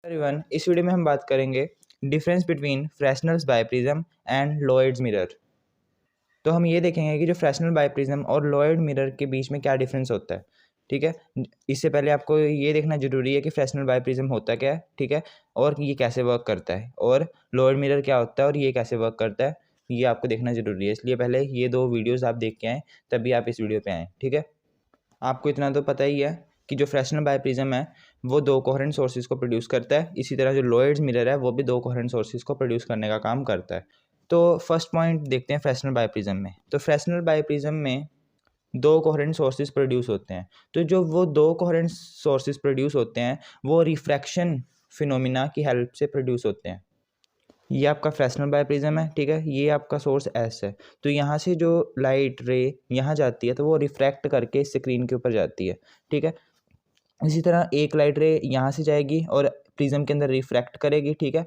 Everyone, इस video में हम बात करेंगे difference between Fresnel's biprism and Lloyd's mirror. तो हम ये देखेंगे कि जो फ्रेस्नेल बाइप्रिज्म और लोयड मिरर के बीच में क्या डिफरेंस होता है। ठीक है, इससे पहले आपको ये देखना जरूरी है कि फ्रेस्नेल बाइप्रिज्म होता क्या है, ठीक है, और ये कैसे वर्क करता है, और लोयड मिरर क्या होता है और ये कैसे वर्क करता है, ये आपको देखना जरूरी है। इसलिए पहले ये दो वीडियोज़ आप देख के आएँ, तभी आप इस वीडियो पर आएँ। ठीक है, आपको इतना तो पता ही है कि जो फ्रेस्नेल बाइप्रिज्म है वो दो कोहेरेंट सोर्सेज को प्रोड्यूस करता है। इसी तरह जो लोयड्स मिरर है वो भी दो कोहेरेंट सोर्सेज को प्रोड्यूस करने का काम करता है। तो फर्स्ट पॉइंट देखते हैं फ्रेस्नेल बाइप्रिज्म में। तो फ्रेस्नेल बाइप्रिज्म में दो कोहेरेंट सोर्सेज प्रोड्यूस होते हैं। तो जो वो दो कोहेरेंट सोर्सेज प्रोड्यूस होते हैं वो रिफ्रैक्शन फिनोमिना की हेल्प से प्रोड्यूस होते हैं। ये आपका फ्रेस्नेल बाइप्रिज्म है, ठीक है, ये आपका सोर्स एस है। तो यहाँ से जो लाइट रे यहाँ जाती है तो वो रिफ्रैक्ट करके स्क्रीन के ऊपर जाती है। ठीक है, इसी तरह एक लाइट रे यहाँ से जाएगी और प्रिज्म के अंदर रिफ्रैक्ट करेगी। ठीक है,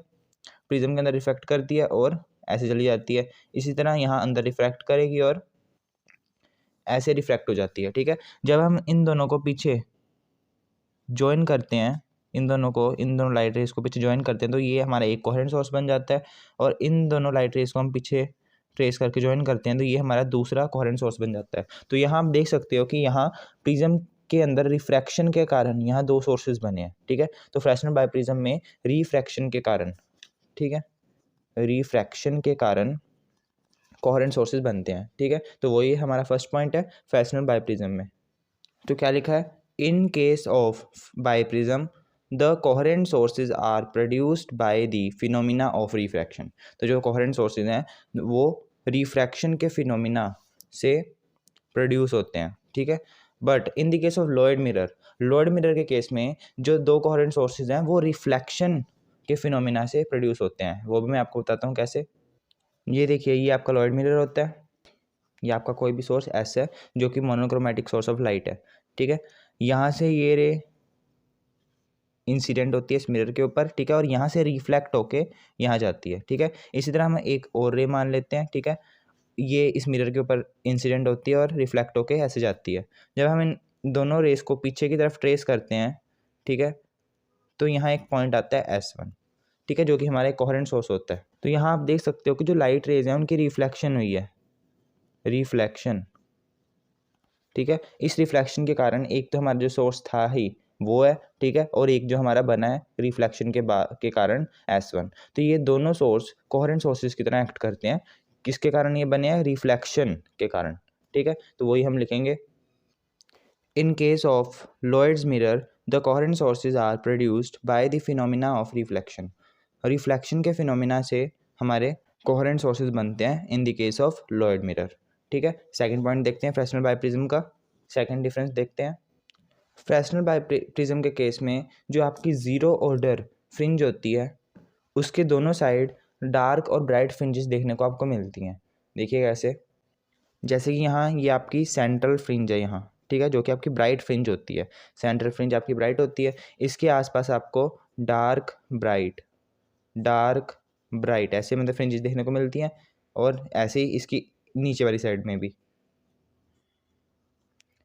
प्रिज्म के अंदर रिफ्रैक्ट करती है और ऐसे चली जाती है। इसी तरह यहाँ अंदर रिफ्रैक्ट करेगी और ऐसे रिफ्रैक्ट हो जाती है। ठीक है, जब हम इन दोनों को पीछे ज्वाइन करते हैं, इन दोनों लाइट रेस को पीछे ज्वाइन करते हैं, तो ये हमारा एक कोहेरेंट सोर्स बन जाता है। और इन दोनों लाइट रेस को हम पीछे ट्रेस करके ज्वाइन करते हैं तो ये हमारा दूसरा कोहेरेंट सोर्स बन जाता है। तो यहाँ आप देख सकते हो कि यहाँ प्रिज्म के अंदर रिफ्रैक्शन के कारण यहाँ दो सोर्सेज बने हैं। ठीक है, तो फ्रेस्नेल बाइप्रिज्म में रिफ्रैक्शन के कारण, ठीक है, रिफ्रैक्शन के कारण कोहेरेंट सोर्सेज बनते हैं। ठीक है, तो वही हमारा फर्स्ट पॉइंट है फ्रेस्नेल बाइप्रिज्म में। तो क्या लिखा है, in case of biprism the coherent sources are produced by the phenomena of refraction. तो जो कोहेरेंट सोर्सेज हैं वो रिफ्रैक्शन के फिनोमिना से प्रोड्यूस होते हैं। ठीक है, but in the case of Lloyd mirror के केस में जो दो कोहेरेंट सोर्सेज हैं वो रिफ्लेक्शन के फिनोमिना से प्रोड्यूस होते हैं। वो भी मैं आपको बताता हूँ कैसे। ये देखिए, ये आपका लोयड मिरर होता है, ये आपका कोई भी सोर्स एस है जो कि मोनोक्रोमेटिक सोर्स ऑफ लाइट है। ठीक है, यहाँ से ये रे इंसिडेंट होती है इस मिरर के ऊपर, ठीक है, और यहाँ से रिफ्लेक्ट होके यहाँ जाती है। ठीक है, इसी तरह हम एक और रे मान लेते हैं। ठीक है, ये इस मिरर के ऊपर इंसिडेंट होती है और रिफ्लेक्ट होके ऐसे जाती है। जब हम इन दोनों रेस को पीछे की तरफ ट्रेस करते हैं, ठीक है, तो यहाँ एक पॉइंट आता है S1, ठीक है, जो कि हमारा एक कोहेरेंट सोर्स होता है। तो यहाँ आप देख सकते हो कि जो लाइट रेज हैं उनकी रिफ्लेक्शन हुई है, रिफ्लेक्शन। ठीक है, इस रिफ्लेक्शन के कारण एक तो हमारा जो सोर्स था ही वो है, ठीक है, और एक जो हमारा बना है रिफ्लेक्शन के कारण S1। तो ये दोनों सोर्स कोहेरेंट सोर्सेज की तरह एक्ट करते हैं। किसके कारण ये बने हैं, रिफ्लेक्शन के कारण। ठीक है, तो वही हम लिखेंगे, in case of Lloyd's mirror the coherent sources are produced by the phenomena of reflection. Reflection के फिनोमिना से हमारे कोहेरेंट सोर्सेज बनते हैं in the case of Lloyd mirror. ठीक है, सेकंड पॉइंट देखते हैं फ्रेस्नेल बाइप्रिज्म का। सेकंड डिफरेंस देखते हैं, फ्रेस्नेल बाइप्रिज्म के केस में जो आपकी जीरो ऑर्डर फ्रिंज होती है उसके दोनों साइड डार्क और ब्राइट फ्रिंजेस देखने को आपको मिलती हैं। देखिए कैसे, जैसे कि यहाँ ये आपकी सेंट्रल फ्रिंज है यहाँ, ठीक है, जो कि आपकी ब्राइट फ्रिंज होती है। सेंट्रल फ्रिंज आपकी ब्राइट होती है, इसके आसपास आपको डार्क ब्राइट ऐसे मतलब फ्रिंजेस देखने को मिलती हैं, और ऐसे ही इसकी नीचे वाली साइड में भी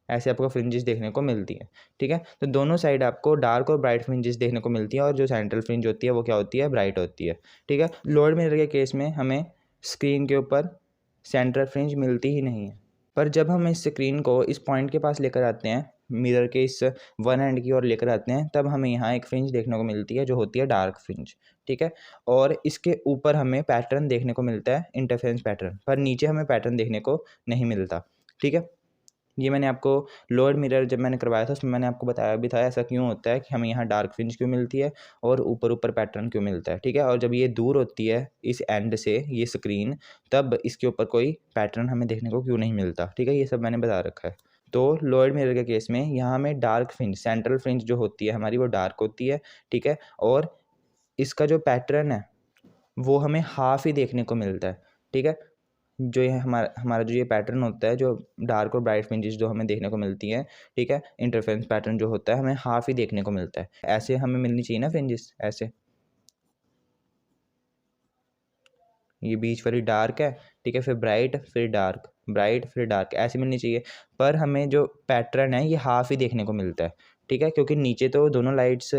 ऐसे आपको फ्रिंजेस देखने को मिलती है। ठीक है, तो दोनों साइड आपको डार्क और ब्राइट फ्रिंजेस देखने को मिलती है, और जो सेंट्रल फ्रिंज होती है वो क्या होती है, ब्राइट होती है। ठीक है, लोयड मिरर के केस में हमें स्क्रीन के ऊपर सेंट्रल फ्रिंज मिलती ही नहीं है, पर जब हम इस स्क्रीन को इस पॉइंट के पास लेकर आते हैं, मिरर के इस वन एंड की ओर लेकर आते हैं, तब हमें यहाँ एक फ्रिंज देखने को मिलती है जो होती है डार्क फ्रिंज। ठीक है, और इसके ऊपर हमें पैटर्न देखने को मिलता है, इंटरफेरेंस पैटर्न, पर नीचे हमें पैटर्न देखने को नहीं मिलता। ठीक है, ये मैंने आपको लोअर मिरर जब मैंने करवाया था उसमें मैंने आपको बताया भी था ऐसा क्यों होता है कि हमें यहाँ डार्क फ्रिंज क्यों मिलती है और ऊपर ऊपर पैटर्न क्यों मिलता है। ठीक है, और जब ये दूर होती है इस एंड से ये स्क्रीन, तब इसके ऊपर कोई पैटर्न हमें देखने को क्यों नहीं मिलता। ठीक है, ये सब मैंने बता रखा है। तो लोअर मिरर के केस में यहाँ हमें डार्क फ्रिंज, सेंट्रल फ्रिंज जो होती है हमारी वो डार्क होती है। ठीक है, और इसका जो पैटर्न है वो हमें हाफ ही देखने को मिलता है। ठीक है, जो ये हमारा हमारा जो ये पैटर्न होता है, जो डार्क और ब्राइट फ्रिंजेस जो हमें देखने को मिलती हैं, ठीक है, इंटरफेरेंस पैटर्न जो होता है हमें हाफ ही देखने को मिलता है। ऐसे हमें मिलनी चाहिए ना फ्रिंजेस, ऐसे ये बीच वाली डार्क है, ठीक है, फिर ब्राइट फिर डार्क, ब्राइट फिर डार्क, ऐसे मिलनी चाहिए, पर हमें जो पैटर्न है ये हाफ ही देखने को मिलता है। ठीक है, क्योंकि नीचे तो दोनों लाइट्स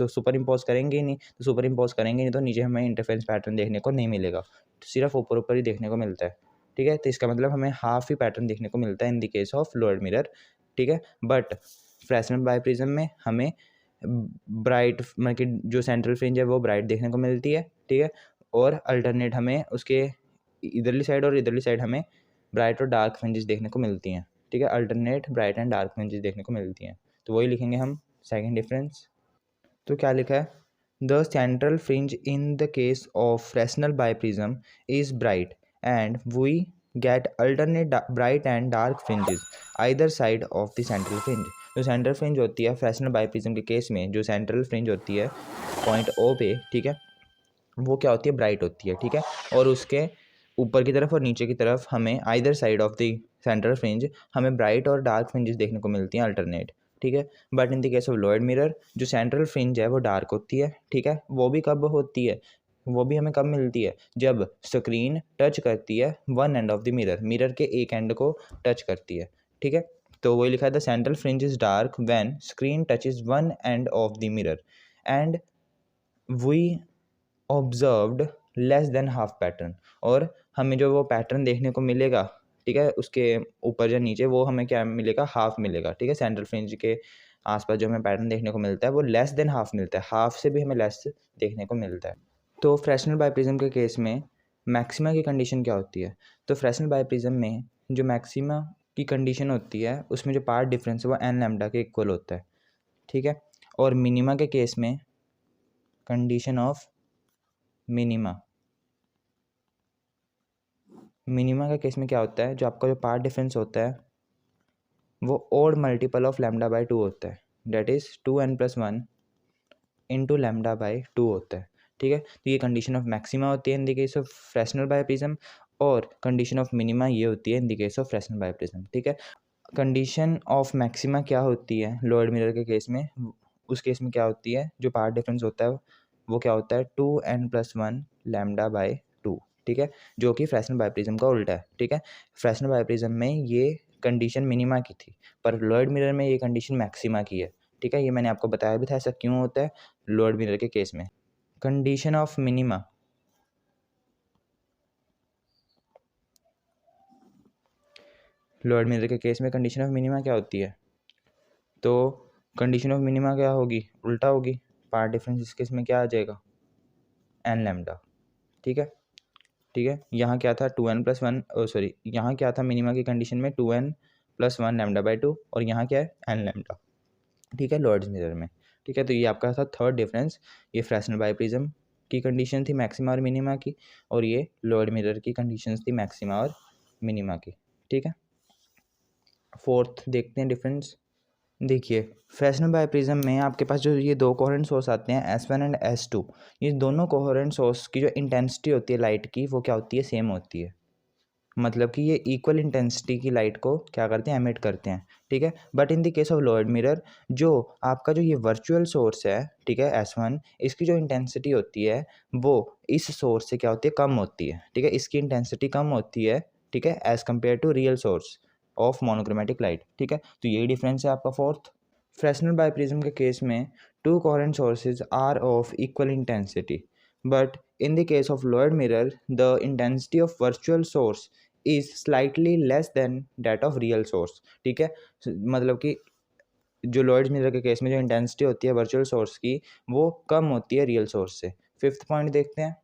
सुपर इम्पोज करेंगे ही नहीं, तो सुपर इम्पोज करेंगे नहीं तो नीचे हमें इंटरफेरेंस पैटर्न देखने को नहीं मिलेगा, तो सिर्फ ऊपर ऊपर ही देखने को मिलता है। ठीक है, तो इसका मतलब हमें हाफ ही पैटर्न देखने को मिलता है इन the case of lowered mirror. ठीक है, बट फ्रेस्नेल बाइप्रिज्म में हमें ब्राइट मतलब कि जो सेंट्रल फ्रिंज है वो ब्राइट देखने को मिलती है। ठीक है, और अल्टरनेट हमें उसके इधरली साइड और इधरली साइड हमें ब्राइट और डार्क फ्रिंजेस देखने को मिलती हैं। ठीक है, alternate bright and dark fringes देखने को मिलती हैं, तो वही लिखेंगे हम सेकंड डिफरेंस। तो क्या लिखा है, the central fringe in the case of Fresnel biprism is bright and we get alternate bright and dark fringes either side of the central fringe. जो सेंट्रल फ्रिंज होती है फ्रेस्नेल बाइप्रिज्म के case में, जो सेंट्रल फ्रिंज होती है point ओ पे, ठीक है, वो क्या होती है, ब्राइट होती है। ठीक है, और उसके ऊपर की तरफ और नीचे की तरफ हमें either side of the central fringe हमें ब्राइट और डार्क फ्रिंजेस देखने को मिलती हैं अल्टरनेट। ठीक है, but in the case of lowered mirror जो सेंट्रल फ्रिंज है वो डार्क होती है। ठीक है, वो भी कब होती है, वो भी हमें कब मिलती है, जब स्क्रीन टच करती है one end of the mirror, mirror के एक एंड को टच करती है। ठीक है, तो वही लिखा है the central fringe is dark when screen touches one end of the mirror and we observed less than half pattern, और हमें जो वो पैटर्न देखने को मिलेगा, ठीक है, उसके ऊपर या नीचे वो हमें क्या मिलेगा, हाफ मिलेगा। ठीक है, सेंट्रल फ्रिंज के आसपास जो हमें पैटर्न देखने को मिलता है वो लेस देन हाफ मिलता है, हाफ से भी हमें लेस देखने को मिलता है। तो फ्रेस्नेल बाइप्रिज्म के केस में मैक्सिमा की कंडीशन क्या होती है, तो फ्रेस्नेल बाइप्रिज्म में जो मैक्सिमा की कंडीशन होती है उसमें जो पार्ट डिफरेंस है वो एन लैम्डा के इक्वल होता है। ठीक है, और मिनिमा के केस में कंडीशन ऑफ मिनिमा का केस में क्या होता है, जो आपका जो पार्ट डिफरेंस होता है वो odd multiple of lambda by 2 होता है, that is 2n+1 into lambda by 2 होता है। ठीक है, तो ये कंडीशन ऑफ मैक्सिमा होती है इन the case of Fresnel biprism, और कंडीशन ऑफ मिनिमा ये होती है इन the case of Fresnel biprism. ठीक है, कंडीशन ऑफ मैक्सिमा क्या होती है लोअर्ड मिरर के केस में, उस केस में क्या होती है, जो पार्ट डिफरेंस होता है वो क्या होता है 2n+1 लैम्डा बाई 2। ठीक है, जो कि फ्रेस्नेल बाइप्रिज्म का उल्टा है। ठीक है, फ्रेस्नेल बाइप्रिज्म में ये कंडीशन मिनिमा की थी, पर लोअर्ड मिरर में ये कंडीशन मैक्सिमा की है। ठीक है, ये मैंने आपको बताया भी था ऐसा क्यों होता है लोअर्ड मिरर के केस में। Condition of minima, lowered mirror के केस में कंडीशन ऑफ मिनिमा क्या होती है, तो कंडीशन ऑफ मिनिमा क्या होगी, उल्टा होगी, पार्ट डिफरेंस इस केस में क्या आ जाएगा, एन लैम्डा। ठीक है, ठीक है, यहाँ क्या था 2n+1, सॉरी यहाँ क्या था मिनिमा की कंडीशन में 2n+1 लैम्डा बाई 2, और यहाँ क्या है एन लैम्डा। ठीक है, लोअर्ड मिरर में। ठीक है, तो ये आपका था थर्ड डिफरेंस, ये फ्रेस्नेल बाइप्रिज्म की कंडीशन थी मैक्सिमा और मिनिमा की, और ये लोअर्ड मिरर की कंडीशंस थी मैक्सिमा और मिनिमा की। ठीक है, फोर्थ देखते हैं डिफरेंस। देखिए, फ्रेस्नेल बाइप्रिज्म में आपके पास जो ये दो कोहेरेंट सोर्स आते हैं S1 एंड S2, ये दोनों कोहेरेंट सोर्स की जो इंटेंसिटी होती है लाइट की वो क्या होती है, सेम होती है, मतलब कि ये इक्वल इंटेंसिटी की लाइट को क्या करते हैं, एमिट करते हैं। ठीक है, but in the case of lowered mirror जो आपका जो ये वर्चुअल सोर्स है, ठीक है, S1, इसकी जो इंटेंसिटी होती है वो इस सोर्स से क्या होती है, कम होती है। ठीक है, इसकी इंटेंसिटी कम होती है, ठीक है, as compare to real source of monochromatic light. ठीक है, तो यही डिफरेंस है आपका फोर्थ। फ्रेस्नेल बाइप्रिज्म के केस में two coherent sources are of equal intensity, but in the case of lowered mirror the intensity of virtual source is slightly less than that of real source। ठीक है, मतलब कि जो lowered mirror के case में जो intensity होती है वर्चुअल सोर्स की वो कम होती है रियल सोर्स से। फिफ्थ पॉइंट देखते हैं।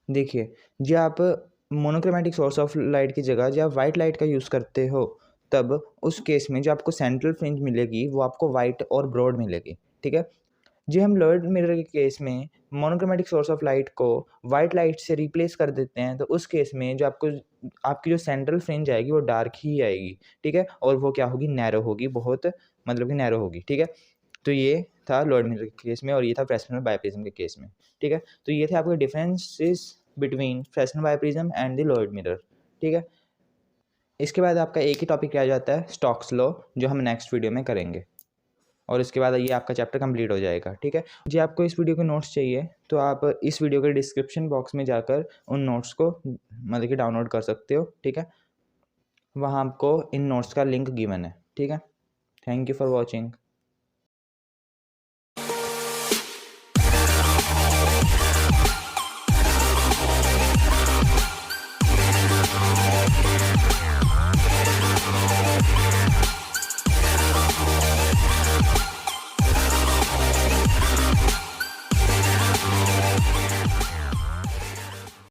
देखिए, जब आप मोनोक्रोमेटिक सोर्स ऑफ लाइट की जगह जब आप वाइट लाइट का यूज़ करते हो तब उस केस में जो आपको सेंट्रल फ्रिंज मिलेगी वो आपको वाइट और ब्रॉड मिलेगी। ठीक है, जी, हम लोअर्ड मिरर के केस में मोनोक्रोमेटिक सोर्स ऑफ लाइट को वाइट लाइट से रिप्लेस कर देते हैं, तो उस केस में जो आपको आपकी जो सेंट्रल फ्रिंज आएगी वो डार्क ही आएगी। ठीक है, और वो क्या होगी, नैरो होगी, बहुत मतलब कि नैरो होगी। ठीक है, तो ये था लोअर्ड मिरर के केस में और ये था फ्रेस्नेल बाइप्रिज्म के केस में। ठीक है, तो ये थे आपके differences between Fresnel biprism and the lowered mirror. ठीक है, इसके बाद आपका एक ही टॉपिक रह जाता है स्टोक्स लॉ, जो हम नेक्स्ट वीडियो में करेंगे, और इसके बाद ये आपका चैप्टर कंप्लीट हो जाएगा। ठीक है जी, आपको इस वीडियो के नोट्स चाहिए तो आप इस वीडियो के डिस्क्रिप्शन बॉक्स में जाकर उन नोट्स को मतलब कि डाउनलोड कर सकते हो। ठीक है, वहाँ आपको इन नोट्स का लिंक गिवन है। ठीक है, थैंक यू फॉर वॉचिंग।